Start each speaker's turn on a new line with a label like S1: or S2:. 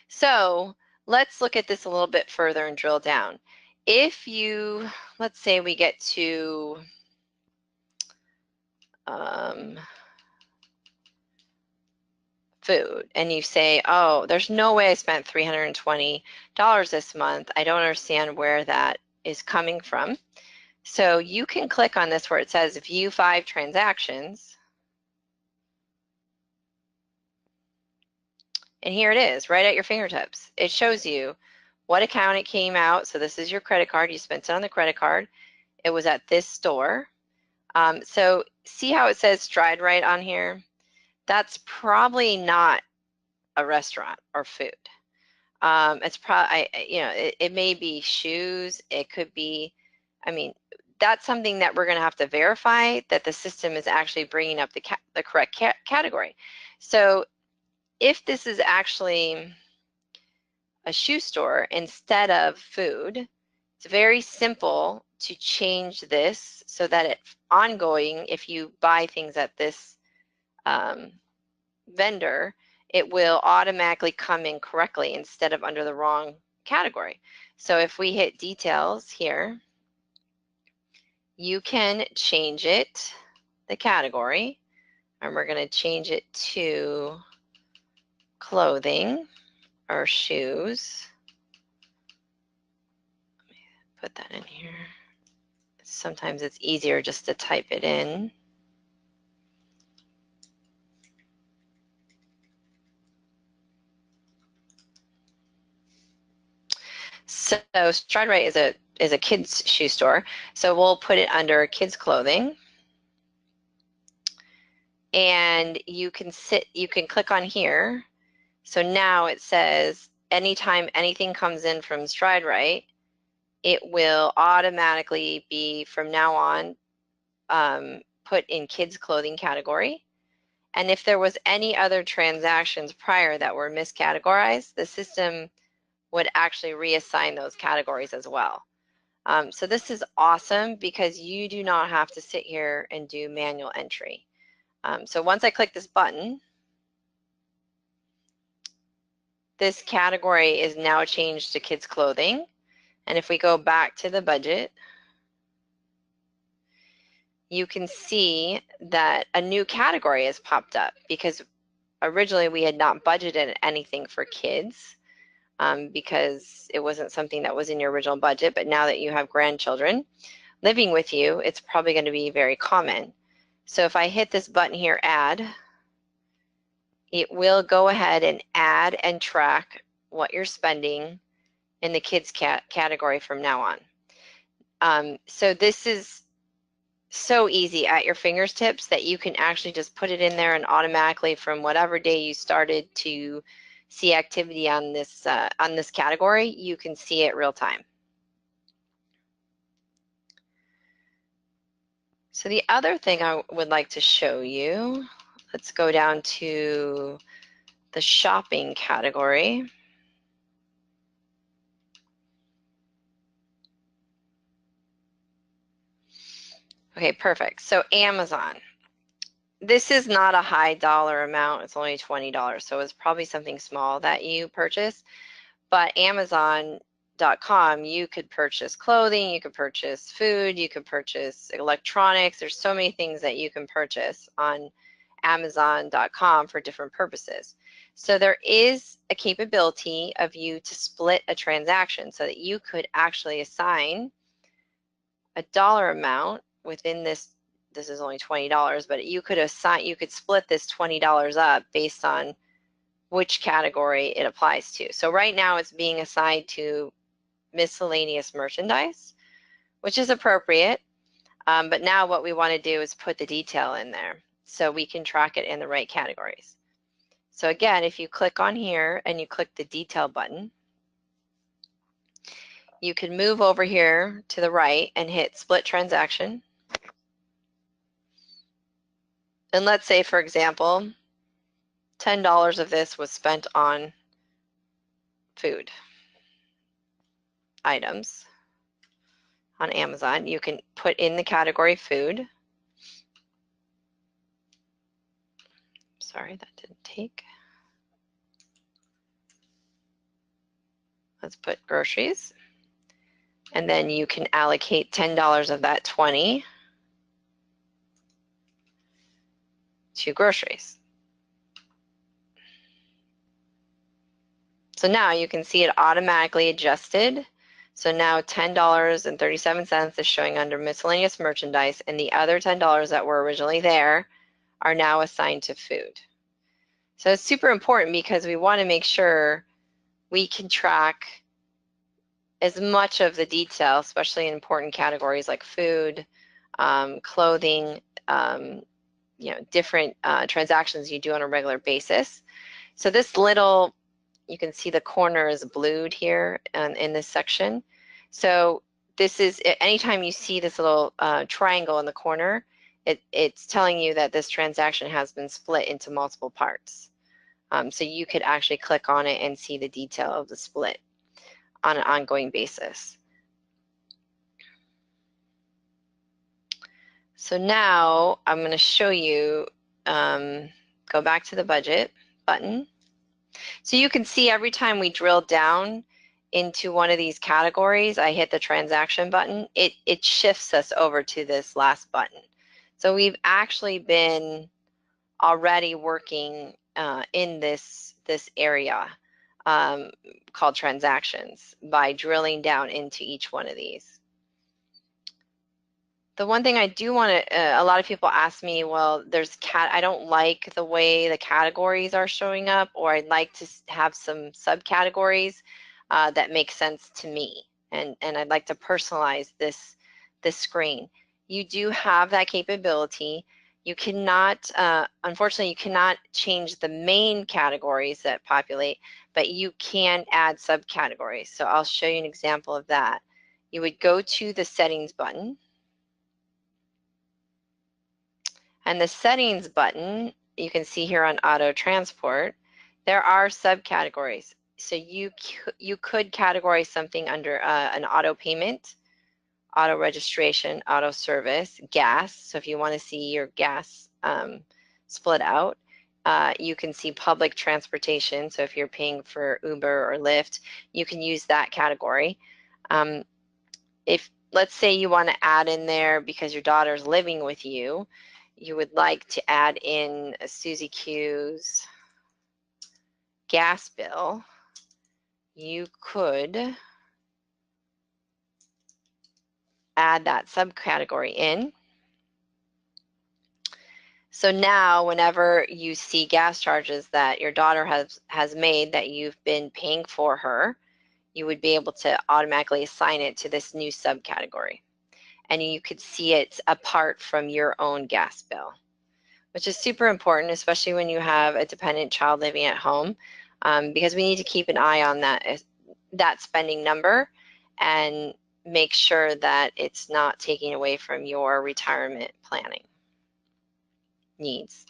S1: So let's look at this a little bit further and drill down. If you, let's say we get to food and you say, oh, there's no way I spent $320 this month. I don't understand where that is coming from. So you can click on this where it says view 5 transactions. And here it is, right at your fingertips. It shows you what account it came out. So this is your credit card. You spent it on the credit card. It was at this store. So see how it says Stride Right on here? That's probably not a restaurant or food. It's probably, it may be shoes. It could be, I mean, that's something that we're going to have to verify that the system is actually bringing up the correct category. So if this is actually a shoe store instead of food, it's very simple to change this so that it's ongoing. If you buy things at this vendor, it will automatically come in correctly instead of under the wrong category. So if we hit details here, you can change it, the category, and we're going to change it to clothing or shoes. Let me put that in here. Sometimes it's easier just to type it in. So Stride Right is a kids shoe store. So we'll put it under kids clothing. And you can click on here. So now it says anytime anything comes in from Stride Right, it will automatically be from now on put in kids clothing category. And if there was any other transactions prior that were miscategorized, the system would actually reassign those categories as well. So this is awesome because you do not have to sit here and do manual entry. So once I click this button, this category is now changed to kids clothing. And if we go back to the budget, you can see that a new category has popped up because originally we had not budgeted anything for kids because it wasn't something that was in your original budget. But now that you have grandchildren living with you, it's probably going to be very common. So if I hit this button here, add, it will go ahead and add and track what you're spending in the kids category from now on. So this is so easy at your fingertips that you can actually just put it in there and automatically from whatever day you started to see activity on this category, you can see it real time. So the other thing I would like to show you, let's go down to the shopping category. Okay, perfect. So Amazon. This is not a high dollar amount. It's only $20. So it's probably something small that you purchase. But Amazon.com, you could purchase clothing, you could purchase food, you could purchase electronics. There's so many things that you can purchase on Amazon.com for different purposes. So there is a capability of you to split a transaction so that you could actually assign a dollar amount within this. This is only $20, but you could split this $20 up based on which category it applies to. So right now it's being assigned to miscellaneous merchandise, which is appropriate. But now what we want to do is put the detail in there so we can track it in the right categories. So again, if you click on here and you click the detail button, you can move over here to the right and hit split transaction. And let's say, for example, $10 of this was spent on food items on Amazon. You can put in the category food. Sorry, that didn't take. Let's put groceries. And then you can allocate $10 of that 20 to groceries. So now you can see it automatically adjusted. So now $10.37 is showing under miscellaneous merchandise, and the other $10 that were originally there are now assigned to food. So it's super important because we want to make sure we can track as much of the detail, especially in important categories like food, clothing, different transactions you do on a regular basis. So this little, you can see the corner is blued here in this section. So this is, anytime you see this little triangle in the corner, it's telling you that this transaction has been split into multiple parts. So you could actually click on it and see the detail of the split on an ongoing basis. So now I'm going to show you, go back to the budget button. So you can see every time we drill down into one of these categories, I hit the transaction button, it shifts us over to this last button. So we've actually been already working in this area called transactions by drilling down into each one of these. The one thing I do want to, a lot of people ask me, well, I don't like the way the categories are showing up, or I'd like to have some subcategories that make sense to me, and I'd like to personalize this screen. You do have that capability. You cannot, unfortunately, you cannot change the main categories that populate, but you can add subcategories. So I'll show you an example of that. You would go to the settings button. And the settings button, you can see here on auto transport, there are subcategories. So you could categorize something under an auto payment, auto registration, auto service, gas. So if you want to see your gas split out, you can see public transportation. So if you're paying for Uber or Lyft, you can use that category. If, let's say you want to add in there, because your daughter's living with you, you would like to add in a Susie Q's gas bill, you could add that subcategory in. So now whenever you see gas charges that your daughter has made that you've been paying for her, you would be able to automatically assign it to this new subcategory. And you could see it apart from your own gas bill, which is super important, especially when you have a dependent child living at home, because we need to keep an eye on that spending number and make sure that it's not taking away from your retirement planning needs.